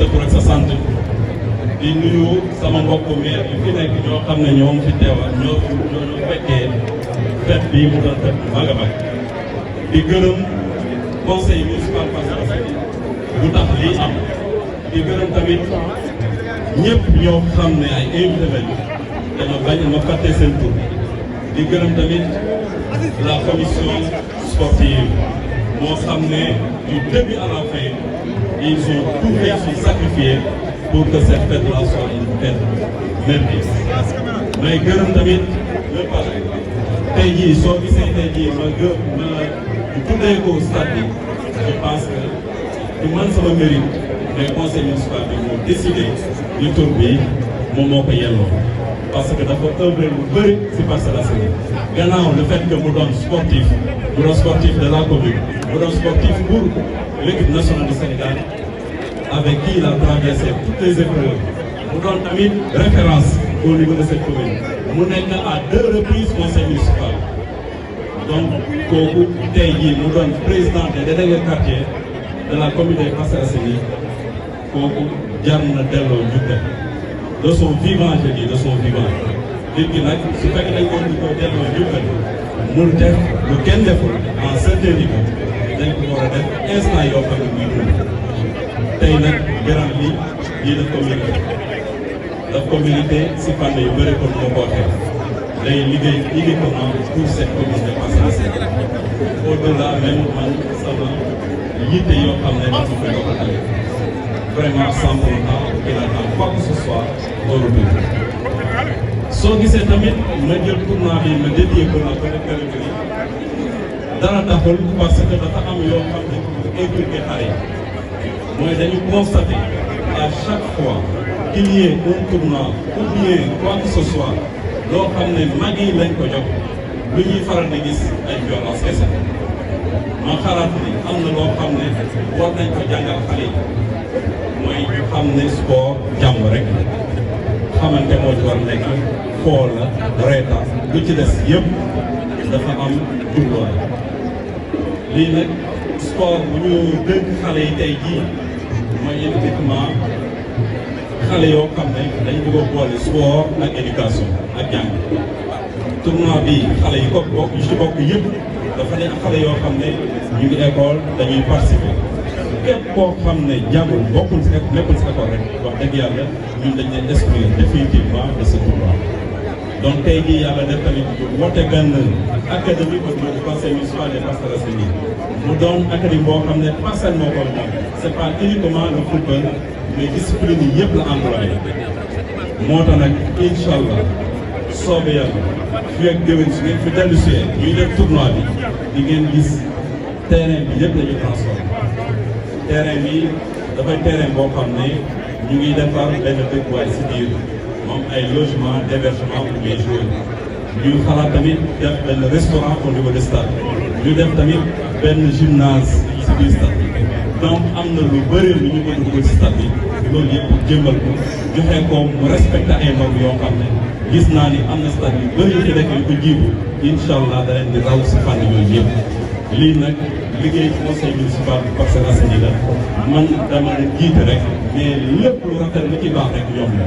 sa tur ak sa sant di nuyu sama mbokku maire yi fi nekk ñoo xam ne ñoo fi teewal ñoo fekkee fête bii mu doon fête mag a mag di gërëm conseil municipal Parcelles bu tax lii am di gërëm tamit ñëpp ñoo xam ne ay invité lañu dama bañ ma fàtte seen tur di gërëm tamit la commission sportive moo xam ne du début à la fin ils ont tout fait se sacrifier pour que cette fête-là soit une fête merveilleuse. may gërëm tamit le parrain tey jii soo gisee tey jii ma tuddee ko stade bi je pense que du man sama mérite mais conseil municipal bi moo décidé ni tur bi moom moo ko yelloo parce que dafa œuvre lu bëri si Parcelles Assainies gannaaw le fait que mu doon sportif de la commune mu doon sportif pour l'équipe nationale du Sénégal avec qui il a traversé toutes les épreuves mu doon tamit référence au niveau de cette commune mu nekk à 2 reprises conseil municipal donc kooku tey jii mu doon président des délégués quartier de la commune de Parcelles Assainies kooku jar na delloo njukkal de son vivant je dis de son vivant nit ki nag su fekkee dañ ko delloo njukkal mu def lu kenn deful en certain niveau dañ ko war a def instant yoo xam ne muy dund tey nag Birane lii daf ko milité si fànn yu bëri kon moo ko waxee day liggéey uniquement pour cette commune de Parcelles Assainies au-delà même man sama yitte yoo xam ne dafa koy doxal vraiment sans pour autant qu'il attend quoi que ce soit au retour. soo gisee tamit ma jël tournoi bi ma dédié ko la catégorie dara taxul parce que dafa am yoo xam ne pour inculquer xale yi mooy dañu constater à chaque fois qu'il y ait un tournoi ou bien quoi que ce soit loo xam ne mag yi lañ ko jox lu ñuy faral di gis ay violence kese ma xalaat ni am na loo xam ne war nañ ko jàngal xale yi mooy xam ne sport jàmm rek xamante moo ci war nekk xool la reeta lu ci des yëpp dafa am jubluwaay lii nag sport bu ñu dënk xale yi tey jii mooy effectivement xale yoo xam ne dañ bëgg a boole sport ak éducation ak jàng tournoi bi xale yi ko bokk yu ci bokk yëpp dafa nekk xale yoo xam ne ñu ngi école dañuy participer képp koo xam ne jàngul bokkul si nekkul si école rek wax dëgg yàlla ñun dañ leen exclure définitivement de ce tournoi donc tey jii yàlla def tamit woote benn académie au niveau du conseil municipal des Parcelles Assainies mu doon académie boo xam ne parcelle moo ko moom c'est pas uniquement le football mais discipline yi yëpp la employé moo tax nag incha allah soobee yàlla fii ak déwén su ngeen fi dellu si ñuy def tournoi bi di ngeen gis terrain bi yëpp dañuy transformé terrain bi dafay terrain boo xam ne ñu ngi defar benn dëkkuwaay si biir moom ay logement d'hébergement pour les joueurs ñu xalaat tamit def benn restaurant au niveau de stade ñu def tamit benn gymnase si biir stade bi donc am na lu bëri lu ñu ko dugal si stade bi loolu yëpp jëmmal ko joxe ko mu respecté ay normes yoo xam ne gis naa ni am na stade yu bëri yu ci nekk yu ko jiitu incha allah da leen di raw si fànn yooyu yëpp lii nag liggéey conseil municipal bu Parcelles Assainies la man dama jiite rek mais lépp lu rafet lu ci baax rek yomb la